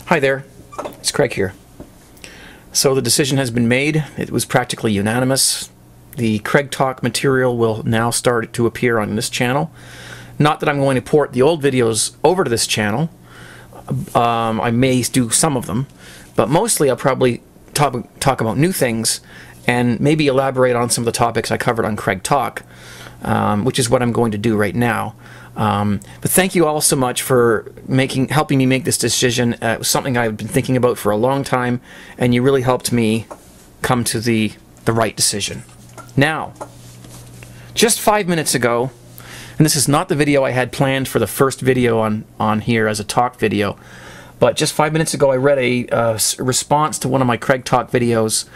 Hi there, it's Craig here. So the decision has been made. It was practically unanimous. The Craig Talk material will now start to appear on this channel. Not that I'm going to port the old videos over to this channel. I may do some of them, but mostly I'll probably talk about new things and maybe elaborate on some of the topics I covered on Craig Talk, which is what I'm going to do right now. But thank you all so much for helping me make this decision. It was something I've been thinking about for a long time, and you really helped me come to the right decision. Now, just 5 minutes ago, and this is not the video I had planned for the first video on here as a talk video, but just 5 minutes ago I read a response to one of my Craig Talk videos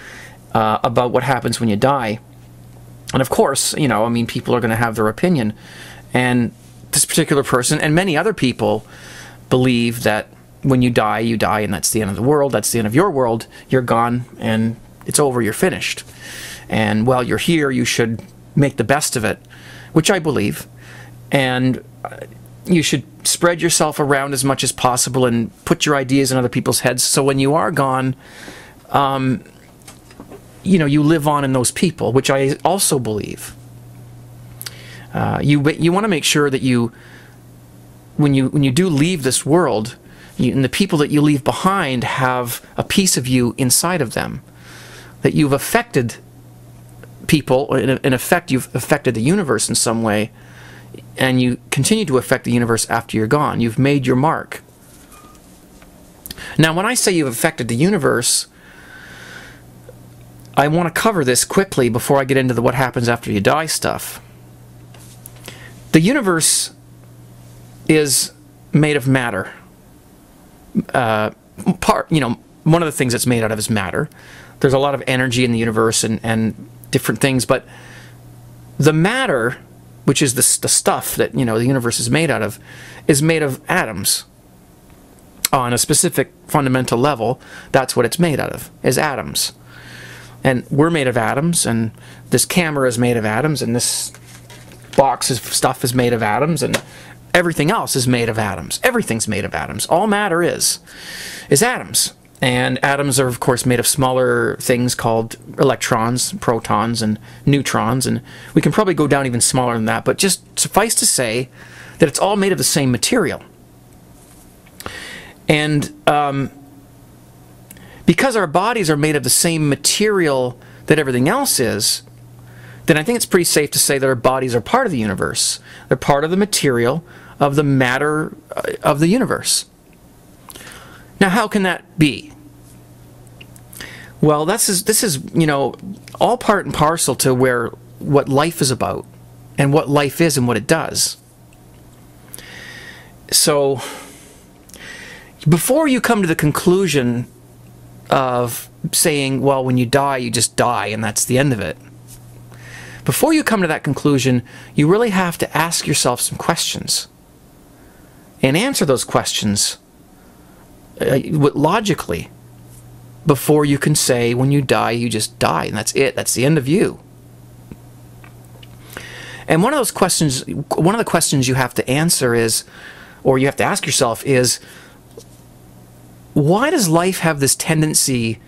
about what happens when you die. And of course, you know, I mean, people are going to have their opinion, and this particular person and many other people believe that when you die, and that's the end of the world, that's the end of your world, you're gone, and it's over, you're finished. And while you're here, you should make the best of it, which I believe, and you should spread yourself around as much as possible and put your ideas in other people's heads, so when you are gone, you know, you live on in those people, which I also believe. You want to make sure that when you do leave this world, and the people that you leave behind have a piece of you inside of them, that you've affected people, in effect you've affected the universe in some way, and you continue to affect the universe after you're gone. You've made your mark. Now, when I say you've affected the universe, I want to cover this quickly before I get into the what happens after you die stuff. The universe is made of matter. You know, one of the things that's made out of is matter. There's a lot of energy in the universe and different things, but the matter, which is the stuff that, you know, the universe is made out of, is made of atoms. On a specific fundamental level, that's what it's made out of, is atoms. And we're made of atoms, and this camera is made of atoms, and this box of stuff is made of atoms, and everything else is made of atoms. Everything's made of atoms. All matter is atoms. And atoms are, of course, made of smaller things called electrons, protons, and neutrons, and we can probably go down even smaller than that, but just suffice to say that it's all made of the same material. And because our bodies are made of the same material that everything else is, then I think it's pretty safe to say that our bodies are part of the universe. They're part of the material of the matter of the universe. Now, how can that be? Well, this is, you know, all part and parcel to what life is about, and what life is and what it does. So, before you come to the conclusion of saying, well, when you die, you just die, and that's the end of it, before you come to that conclusion, you really have to ask yourself some questions and answer those questions logically before you can say, when you die, you just die, and that's it. That's the end of you. And one of the questions you have to answer is, or you have to ask yourself is, why does life have this tendency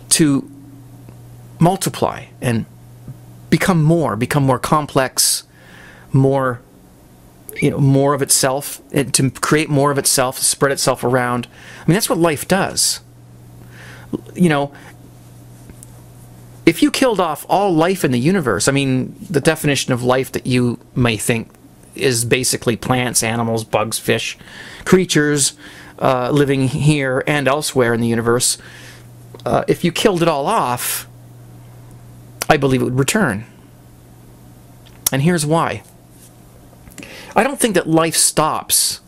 to multiply and become more complex, more, you know, more of itself, to create more of itself, to spread itself around? I mean, that's what life does. You know, if you killed off all life in the universe, I mean, the definition of life that you may think is basically plants, animals, bugs, fish, creatures living here and elsewhere in the universe, if you killed it all off, I believe it would return. And here's why. I don't think that life stops.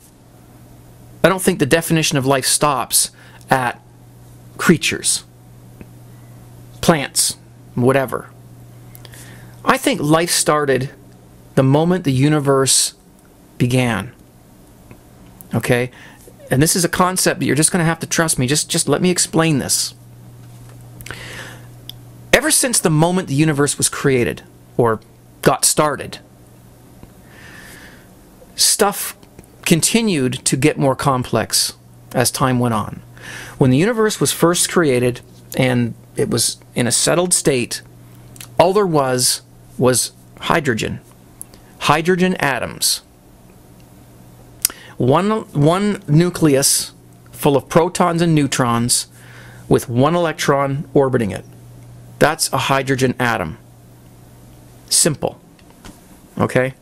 I don't think the definition of life stops at creatures, plants, whatever. I think life started the moment the universe began. Okay? And this is a concept that you're just going to have to trust me. Just let me explain this. Ever since the moment the universe was created, or got started, stuff continued to get more complex as time went on. When the universe was first created and it was in a settled state, all there was hydrogen. Hydrogen atoms. One nucleus full of protons and neutrons with one electron orbiting it. That's a hydrogen atom. Simple. Okay?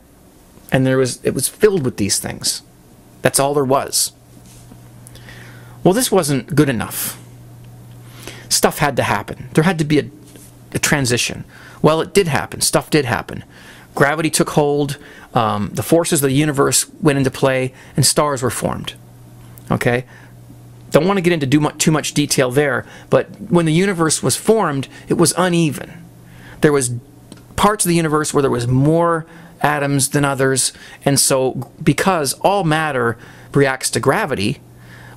And it was filled with these things. That's all there was. Well, this wasn't good enough. Stuff had to happen. There had to be a transition. Well, it did happen. Stuff did happen. Gravity took hold. The forces of the universe went into play, and stars were formed. Okay? Don't want to get into too much detail there, but when the universe was formed, it was uneven. There was parts of the universe where there was more atoms than others, and so because all matter reacts to gravity,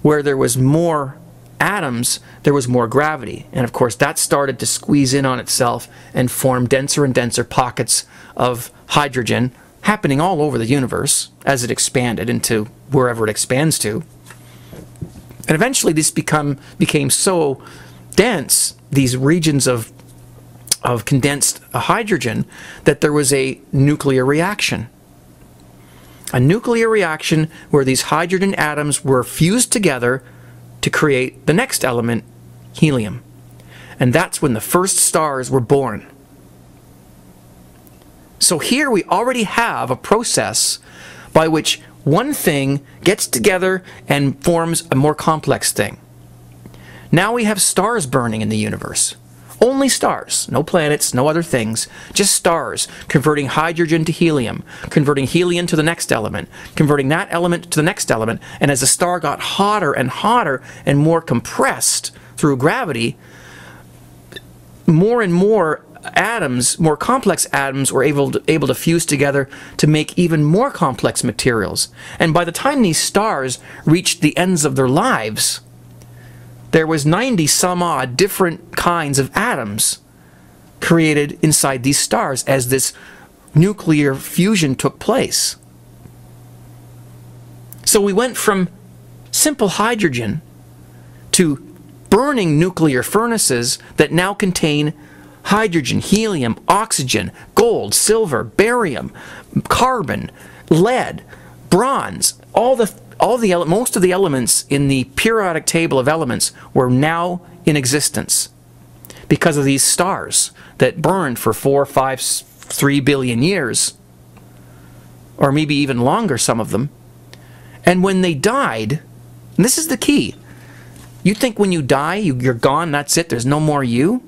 where there was more atoms, there was more gravity. And of course that started to squeeze in on itself and form denser and denser pockets of hydrogen happening all over the universe as it expanded into wherever it expands to. And eventually this became so dense, these regions of condensed hydrogen, that there was a nuclear reaction. A nuclear reaction where these hydrogen atoms were fused together to create the next element, helium. And that's when the first stars were born. So here we already have a process by which one thing gets together and forms a more complex thing. Now we have stars burning in the universe. Only stars, no planets, no other things, just stars, converting hydrogen to helium, converting helium to the next element, converting that element to the next element, and as the star got hotter and more compressed through gravity, more and more atoms, more complex atoms, were able to fuse together to make even more complex materials. And by the time these stars reached the ends of their lives, there was 90 some odd different kinds of atoms created inside these stars as this nuclear fusion took place. So we went from simple hydrogen to burning nuclear furnaces that now contain hydrogen, helium, oxygen, gold, silver, barium, carbon, lead, bronze, most of the elements in the periodic table of elements were now in existence because of these stars that burned for 4, 5, 3 billion years, or maybe even longer, some of them. And when they died, and this is the key, you think when you die, you're gone, that's it, there's no more you?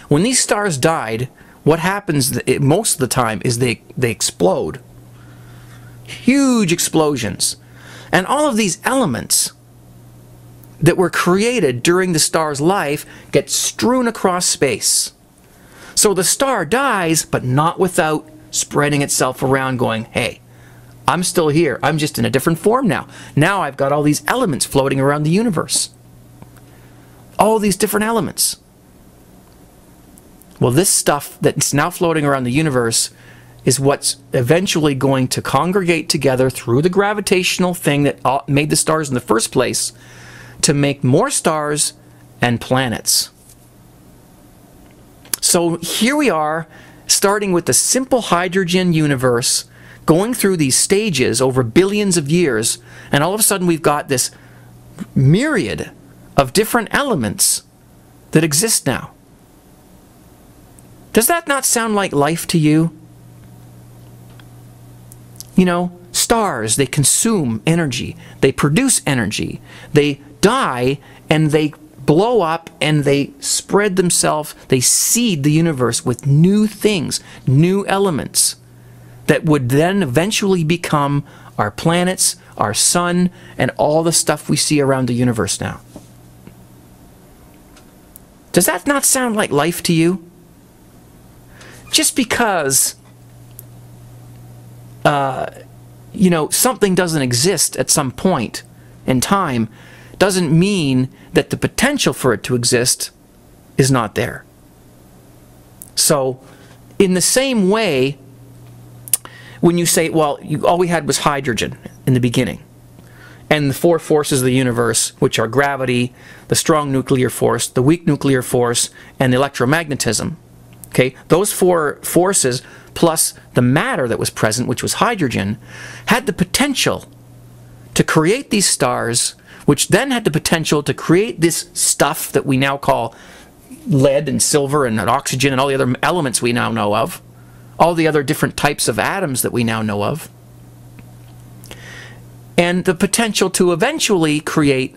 When these stars died, what happens most of the time is they explode. Huge explosions. And all of these elements that were created during the star's life get strewn across space. So the star dies, but not without spreading itself around going, hey, I'm still here. I'm just in a different form now. Now I've got all these elements floating around the universe. All these different elements. Well, this stuff that's now floating around the universe is what's eventually going to congregate together through the gravitational thing that made the stars in the first place to make more stars and planets. So here we are, starting with the simple hydrogen universe, going through these stages over billions of years, and all of a sudden we've got this myriad of different elements that exist now. Does that not sound like life to you? You know, stars, they consume energy, they produce energy, they die and they blow up and they spread themselves, they seed the universe with new things, new elements that would then eventually become our planets, our sun, and all the stuff we see around the universe now. Does that not sound like life to you? Just because you know, something doesn't exist at some point in time doesn't mean that the potential for it to exist is not there. So, in the same way, when you say, well, all we had was hydrogen in the beginning, and the four forces of the universe, which are gravity, the strong nuclear force, the weak nuclear force, and electromagnetism. Okay, those four forces plus the matter that was present, which was hydrogen, had the potential to create these stars, which then had the potential to create this stuff that we now call lead and silver and oxygen and all the other elements we now know of, all the other different types of atoms that we now know of, and the potential to eventually create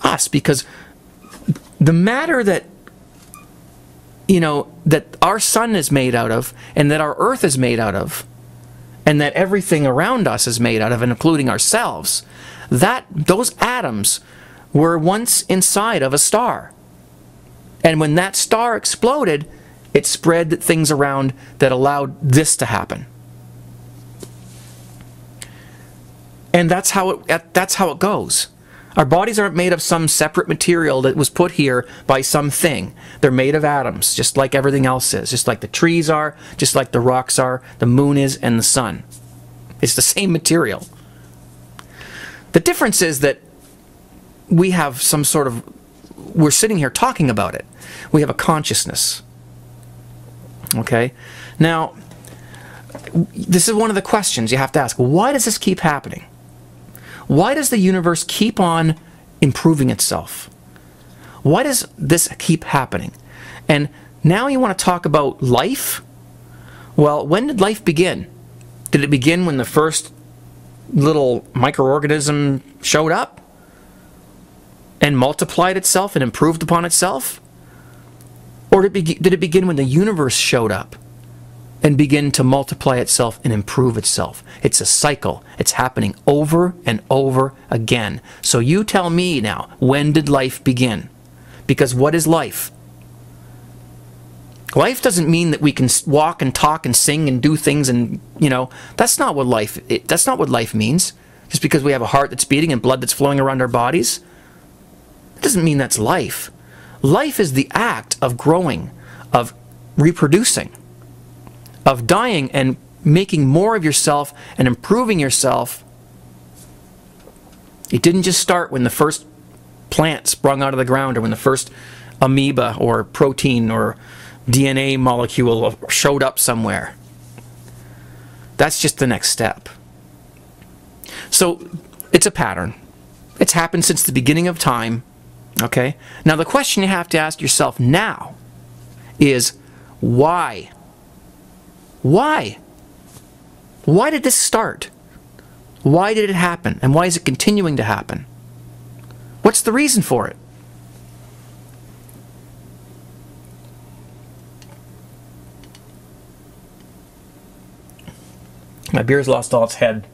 us, because the matter that, you know, that our sun is made out of, and that our earth is made out of, and that everything around us is made out of, and including ourselves, those atoms were once inside of a star. And when that star exploded, it spread things around that allowed this to happen. And that's how it goes. Our bodies aren't made of some separate material that was put here by something. They're made of atoms, just like everything else is. Just like the trees are, just like the rocks are, the moon is, and the sun. It's the same material. The difference is that we have some sort of... We're sitting here talking about it. We have a consciousness. Okay? Now, this is one of the questions you have to ask. Why does this keep happening? Why does the universe keep on improving itself? Why does this keep happening? And now you want to talk about life? Well, when did life begin? Did it begin when the first little microorganism showed up and multiplied itself and improved upon itself? Or did it begin when the universe showed up and begin to multiply itself and improve itself? It's a cycle. It's happening over and over again. So you tell me now, when did life begin? Because what is life? Life doesn't mean that we can walk and talk and sing and do things and, you know, that's not what life means. Just because we have a heart that's beating and blood that's flowing around our bodies, it doesn't mean that's life. Life is the act of growing, of reproducing, of dying and making more of yourself and improving yourself. It didn't just start when the first plant sprung out of the ground or when the first amoeba or protein or DNA molecule showed up somewhere. That's just the next step. So it's a pattern. It's happened since the beginning of time. Okay? Now the question you have to ask yourself now is why? Why? Why did this start? Why did it happen? And why is it continuing to happen? What's the reason for it? My beer's lost all its head.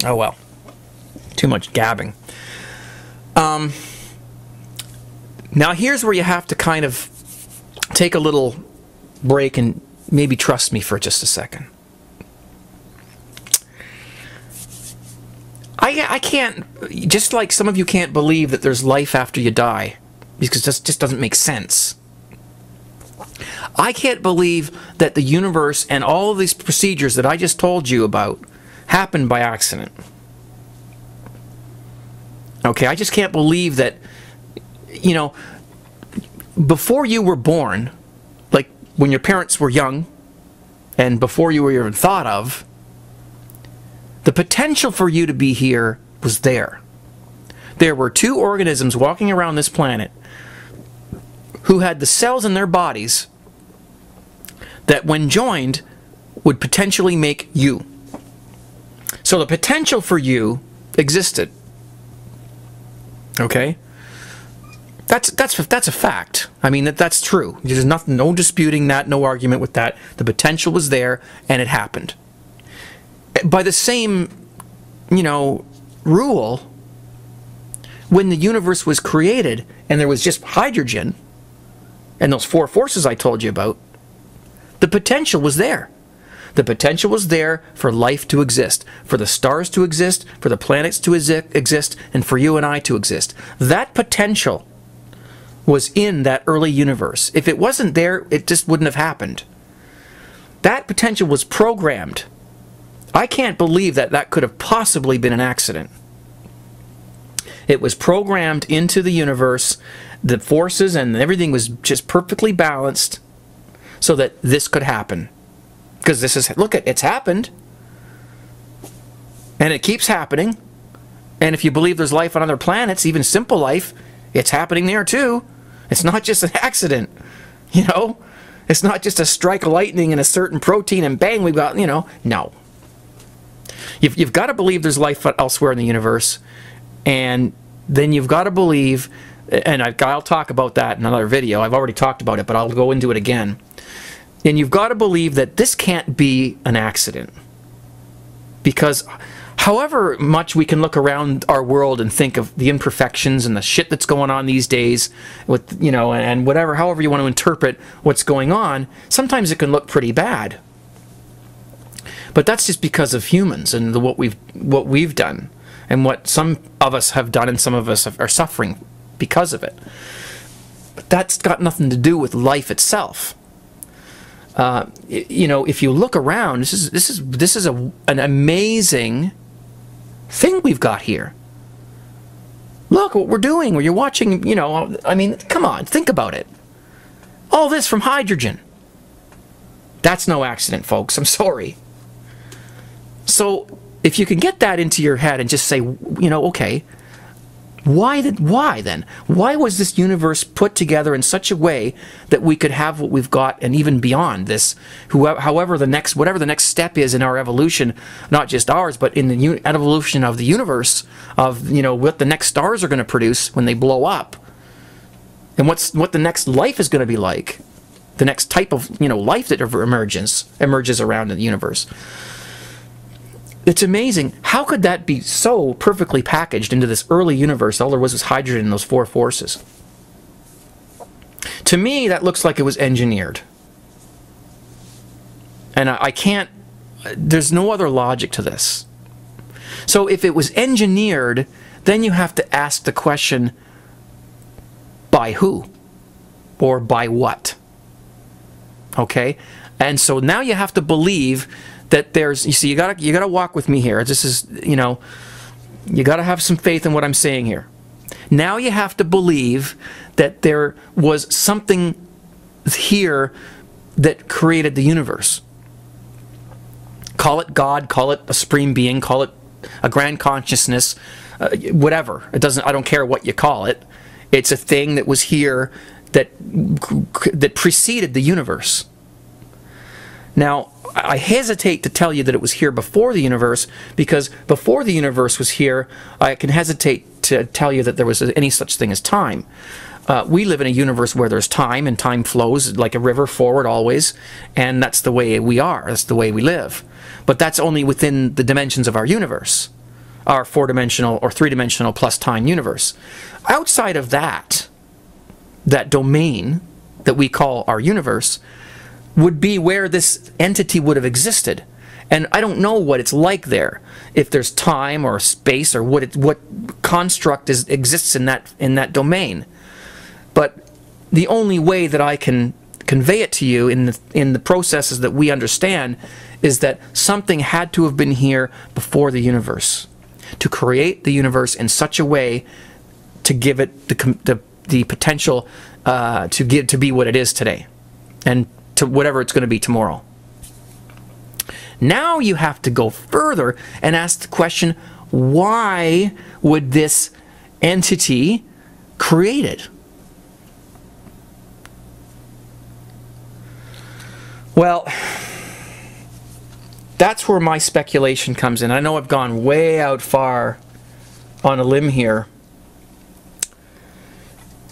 Oh well. Too much gabbing. Now here's where you have to kind of take a little break and maybe trust me for just a second. I can't, just like some of you can't believe that there's life after you die, because it just doesn't make sense. I can't believe that the universe and all of these procedures that I just told you about happened by accident. Okay, I just can't believe that, you know, before you were born, like when your parents were young, and before you were even thought of, the potential for you to be here was there. There were two organisms walking around this planet who had the cells in their bodies that when joined would potentially make you. So the potential for you existed. Okay? That's a fact. I mean, that's true. There's nothing, no disputing that, no argument with that. The potential was there, and it happened. By the same, you know, rule, when the universe was created and there was just hydrogen and those four forces I told you about, the potential was there. The potential was there for life to exist, for the stars to exist, for the planets to exist, and for you and I to exist. That potential was in that early universe. If it wasn't there, it just wouldn't have happened. That potential was programmed. I can't believe that that could have possibly been an accident. It was programmed into the universe. The forces and everything was just perfectly balanced so that this could happen. Because this is, look, it's happened. And it keeps happening. And if you believe there's life on other planets, even simple life, it's happening there too. It's not just an accident, you know? It's not just a strike of lightning in a certain protein and bang, we've got, you know, no. You've got to believe there's life elsewhere in the universe. And then you've got to believe, and I'll talk about that in another video. I've already talked about it, but I'll go into it again. And you've got to believe that this can't be an accident. Because however much we can look around our world and think of the imperfections and the shit that's going on these days, with, you know, and whatever, however you want to interpret what's going on, sometimes it can look pretty bad. But that's just because of humans and what we've done, and what some of us have done, and some of us are suffering because of it. But that's got nothing to do with life itself. You know, if you look around, this is an amazing thing we've got here. Look what we're doing. Where you're watching, you know, I mean, come on, think about it. All this from hydrogen. That's no accident, folks. I'm sorry. So if you can get that into your head and just say, you know, okay, why then? Why was this universe put together in such a way that we could have what we've got, and even beyond this, whatever the next step is in our evolution, not just ours, but in the evolution of the universe, of, you know, what the next stars are going to produce when they blow up, and what the next life is going to be like, the next type of, you know, life that emerges around in the universe. It's amazing. How could that be so perfectly packaged into this early universe? All there was hydrogen and those four forces. To me, that looks like it was engineered. And I can't, there's no other logic to this. So if it was engineered, then you have to ask the question, by who? Or by what? Okay? And so now you have to believe that there's, you see, you gotta walk with me here. This is, you know, you gotta have some faith in what I'm saying here. Now you have to believe that there was something here that created the universe. Call it God, call it a supreme being, call it a grand consciousness, whatever. It doesn't, I don't care what you call it. It's a thing that was here that preceded the universe. Now, I hesitate to tell you that it was here before the universe, because before the universe was here, I can hesitate to tell you that there was any such thing as time. We live in a universe where there's time, and time flows like a river forward always, and that's the way we are. That's the way we live. But that's only within the dimensions of our universe, our four-dimensional or three-dimensional plus time universe. Outside of that domain that we call our universe, would be where this entity would have existed. And I don't know what it's like there, if there's time or space or what construct exists in that domain. But the only way that I can convey it to you in the processes that we understand is that something had to have been here before the universe to create the universe in such a way to give it the potential to be what it is today, and to whatever it's going to be tomorrow. Now you have to go further and ask the question, why would this entity create it? Well, that's where my speculation comes in. I know I've gone way out far on a limb here,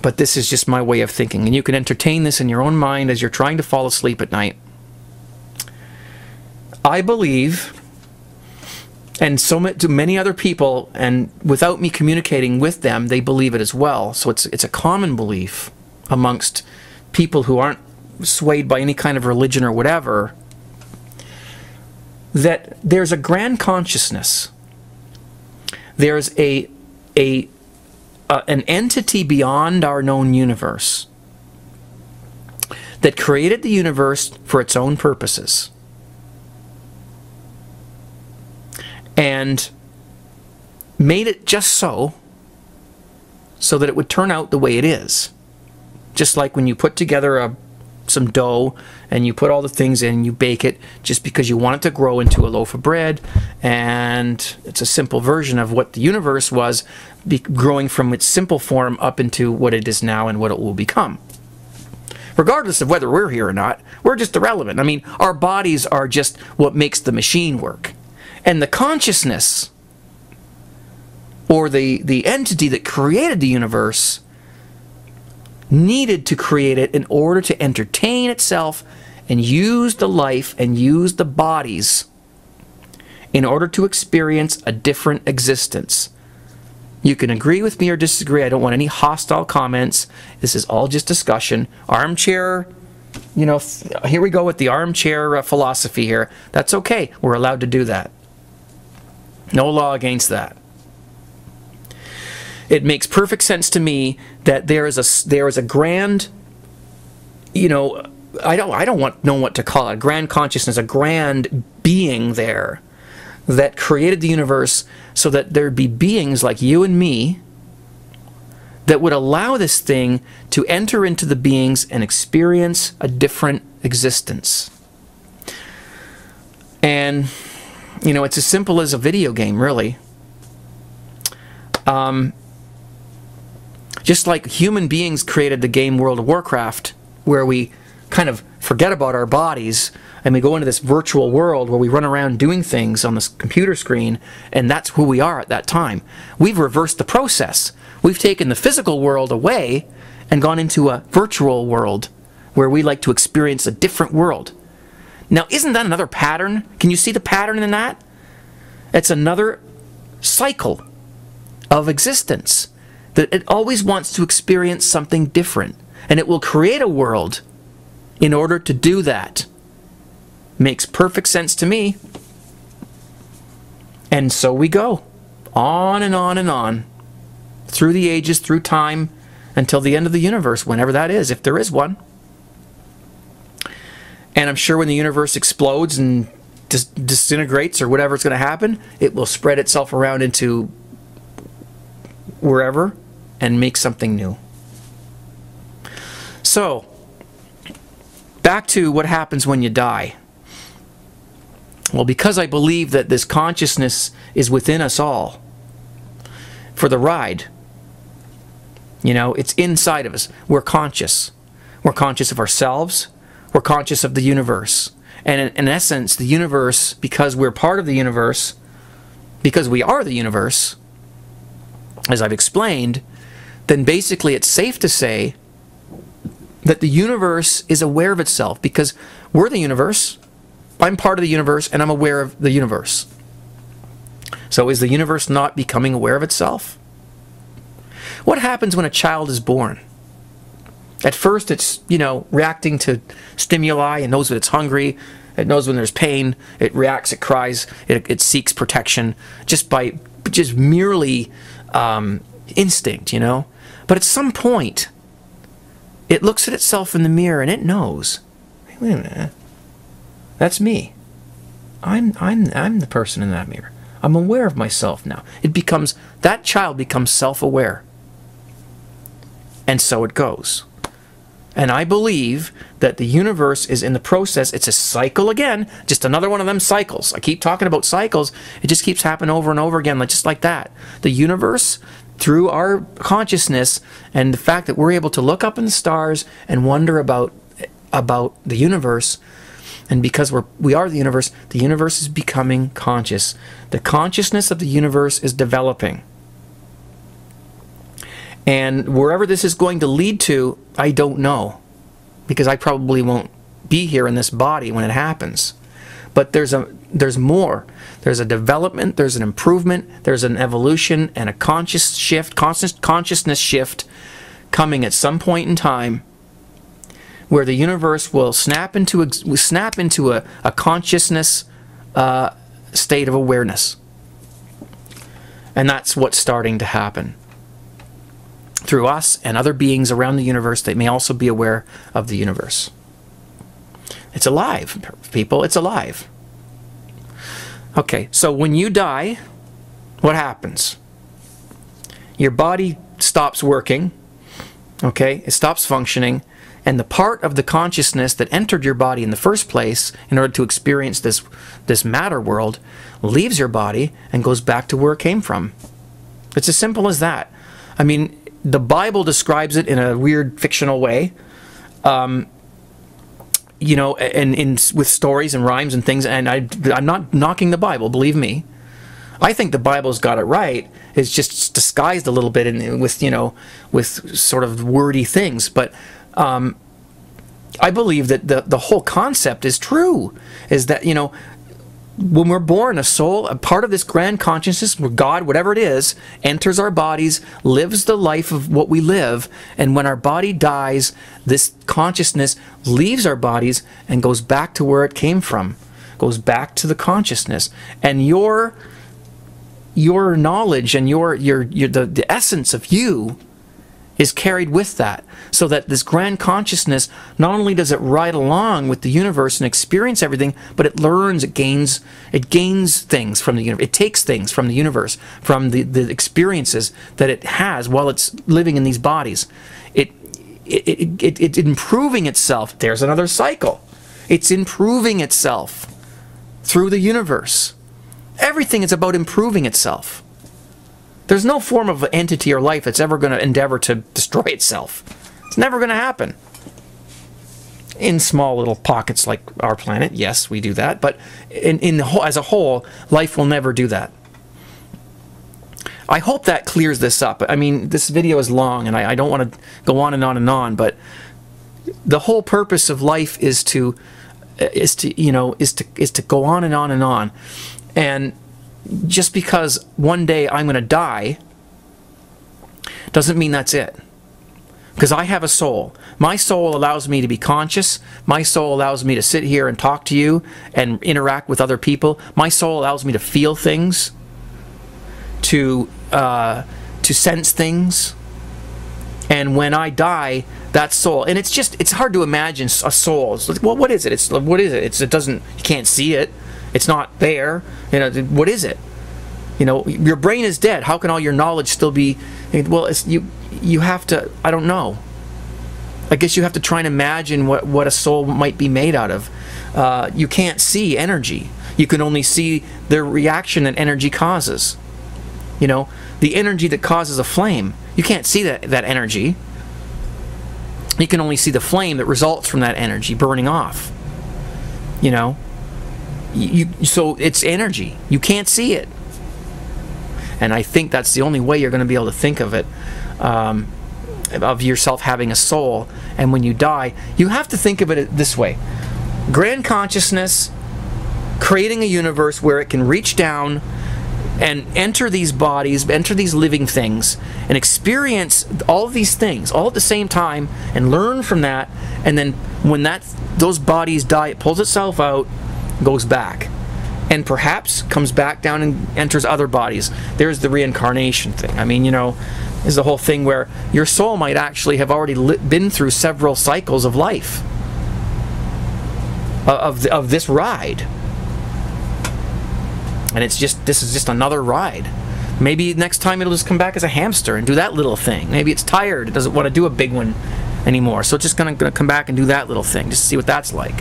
but this is just my way of thinking, and you can entertain this in your own mind as you're trying to fall asleep at night. I believe, and so do many other people, and without me communicating with them, they believe it as well. So it's a common belief amongst people who aren't swayed by any kind of religion or whatever, that there's a grand consciousness. There's an entity beyond our known universe that created the universe for its own purposes, and made it just so so that it would turn out the way it is. Just like when you put together some dough and you put all the things in, you bake it just because you want it to grow into a loaf of bread, and it's a simple version of what the universe was, growing from its simple form up into what it is now and what it will become. Regardless of whether we're here or not, we're just irrelevant. I mean, our bodies are just what makes the machine work. And the consciousness, or the entity that created the universe, needed to create it in order to entertain itself and use the life and use the bodies in order to experience a different existence. You can agree with me or disagree. I don't want any hostile comments. This is all just discussion. Armchair, you know, here we go with the armchair philosophy here. That's okay. We're allowed to do that. No law against that. It makes perfect sense to me that there is a grand, you know, I don't know what to call it, a grand consciousness, a grand being there that created the universe so that there'd be beings like you and me that would allow this thing to enter into the beings and experience a different existence. And, you know, it's as simple as a video game, really. Just like human beings created the game World of Warcraft, where we kind of forget about our bodies and we go into this virtual world where we run around doing things on this computer screen, and that's who we are at that time. We've reversed the process. We've taken the physical world away and gone into a virtual world where we like to experience a different world. Now, isn't that another pattern? Can you see the pattern in that? It's another cycle of existence, that it always wants to experience something different, and it will create a world in order to do that. Makes perfect sense to me. And so we go on and on and on through the ages, through time, until the end of the universe, whenever that is, if there is one. And I'm sure when the universe explodes and disintegrates or whatever's going to happen, it will spread itself around into wherever and make something new. So, back to what happens when you die. Well, because I believe that this consciousness is within us all for the ride. You know, it's inside of us. We're conscious. We're conscious of ourselves. We're conscious of the universe. And in essence, the universe, because we're part of the universe, because we are the universe, as I've explained, then basically it's safe to say that the universe is aware of itself, because we're the universe. I'm part of the universe, and I'm aware of the universe. So is the universe not becoming aware of itself? What happens when a child is born? At first it's, you know, reacting to stimuli and knows that it's hungry. It knows when there's pain. It reacts, it cries, it seeks protection just merely instinct, you know. But at some point, it looks at itself in the mirror and it knows, hey, wait a minute, that's me. I'm the person in that mirror. I'm aware of myself now. That child becomes self-aware. And so it goes. And I believe that the universe is in the process. It's a cycle again, just another one of them cycles. I keep talking about cycles. It just keeps happening over and over again, just like that. The universe, through our consciousness and the fact that we're able to look up in the stars and wonder about the universe, and because we are the universe is becoming conscious. The consciousness of the universe is developing. And wherever this is going to lead to, I don't know, because I probably won't be here in this body when it happens. But there's more. There's a development, there's an improvement, there's an evolution, and a consciousness shift coming at some point in time, where the universe will snap into a consciousness state of awareness. And that's what's starting to happen through us and other beings around the universe that may also be aware of the universe. It's alive, people. It's alive. Okay, so when you die, what happens? Your body stops working, okay? It stops functioning, and the part of the consciousness that entered your body in the first place in order to experience this matter world leaves your body and goes back to where it came from. It's as simple as that. I mean, the Bible describes it in a weird fictional way, you know, and with stories and rhymes and things, and I'm not knocking the Bible, believe me. I think the Bible's got it right. It's just disguised a little bit with, you know, with sort of wordy things, but I believe that the whole concept is true, is that, you know, when we're born, a soul, a part of this grand consciousness, where God, whatever it is, enters our bodies, lives the life of what we live, and when our body dies, this consciousness leaves our bodies and goes back to where it came from, goes back to the consciousness, and your knowledge and the essence of you is carried with that, so that this grand consciousness, not only does it ride along with the universe and experience everything, but it learns, it gains things from the universe. It takes things from the universe, from the experiences that it has while it's living in these bodies. It's improving itself. There's another cycle. It's improving itself through the universe. Everything is about improving itself. There's no form of entity or life that's ever going to endeavor to destroy itself. It's never going to happen. In small little pockets like our planet, yes, we do that, but as a whole, life will never do that. I hope that clears this up. I mean, this video is long, and I don't want to go on and on and on, but the whole purpose of life is to go on and on and on. And just because one day I'm going to die doesn't mean that's it. Because I have a soul. My soul allows me to be conscious. My soul allows me to sit here and talk to you and interact with other people. My soul allows me to feel things, to sense things. And when I die, that soul, and it's hard to imagine a soul. It's like, well, what is it? What is it? It doesn't, you can't see it. It's not there. You know, what is it? You know, your brain is dead. How can all your knowledge still be? Well, you have to. I don't know. I guess you have to try and imagine what a soul might be made out of. You can't see energy. You can only see the reaction that energy causes. You know, the energy that causes a flame. You can't see that energy. You can only see the flame that results from that energy burning off. You know. So it's energy. You can't see it. And I think that's the only way you're going to be able to think of it, of yourself having a soul. And when you die, you have to think of it this way. Grand consciousness creating a universe where it can reach down and enter these bodies, enter these living things, and experience all of these things all at the same time and learn from that. And then when those bodies die, it pulls itself out, goes back, and perhaps comes back down and enters other bodies. There's the reincarnation thing. I mean, you know, is the whole thing where your soul might actually have already been through several cycles of life, of this ride, and this is just another ride. Maybe next time it'll just come back as a hamster and do that little thing. Maybe it's tired, it doesn't want to do a big one anymore, so it's just gonna come back and do that little thing just to see what that's like.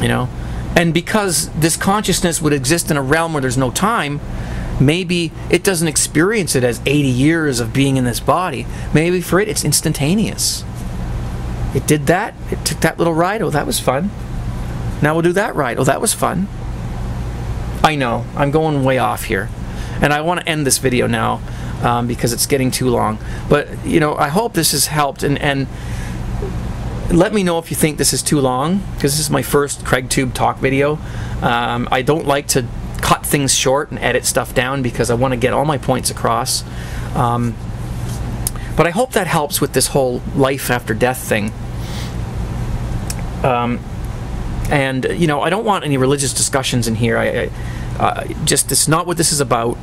You know, and because this consciousness would exist in a realm where there's no time, maybe it doesn't experience it as 80 years of being in this body. Maybe for it, it's instantaneous. It did that. It took that little ride. Oh, that was fun. Now we'll do that ride. Oh, that was fun. I know, I'm going way off here. And I want to end this video now because it's getting too long. But, you know, I hope this has helped. And let me know if you think this is too long, because this is my first CraigTube talk video. I don't like to cut things short and edit stuff down because I want to get all my points across. But I hope that helps with this whole life after death thing. And, you know, I don't want any religious discussions in here. It's not what this is about.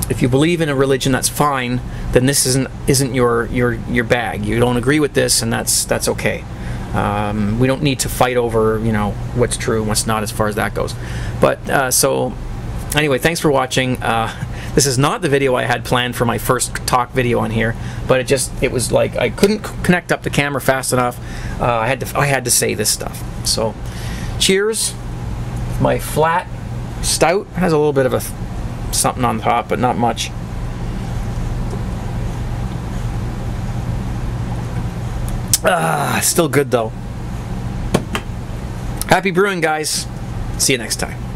If you believe in a religion, that's fine. Then this isn't your bag. You don't agree with this, and that's okay. We don't need to fight over, you know, what's true and what's not as far as that goes. But so anyway, thanks for watching. This This is not the video I had planned for my first talk video on here, but it was like I couldn't connect up the camera fast enough. I had to say this stuff. So, cheers. My flat stout has a little bit of a something on top, but not much. Still good though. Happy brewing, guys. See you next time.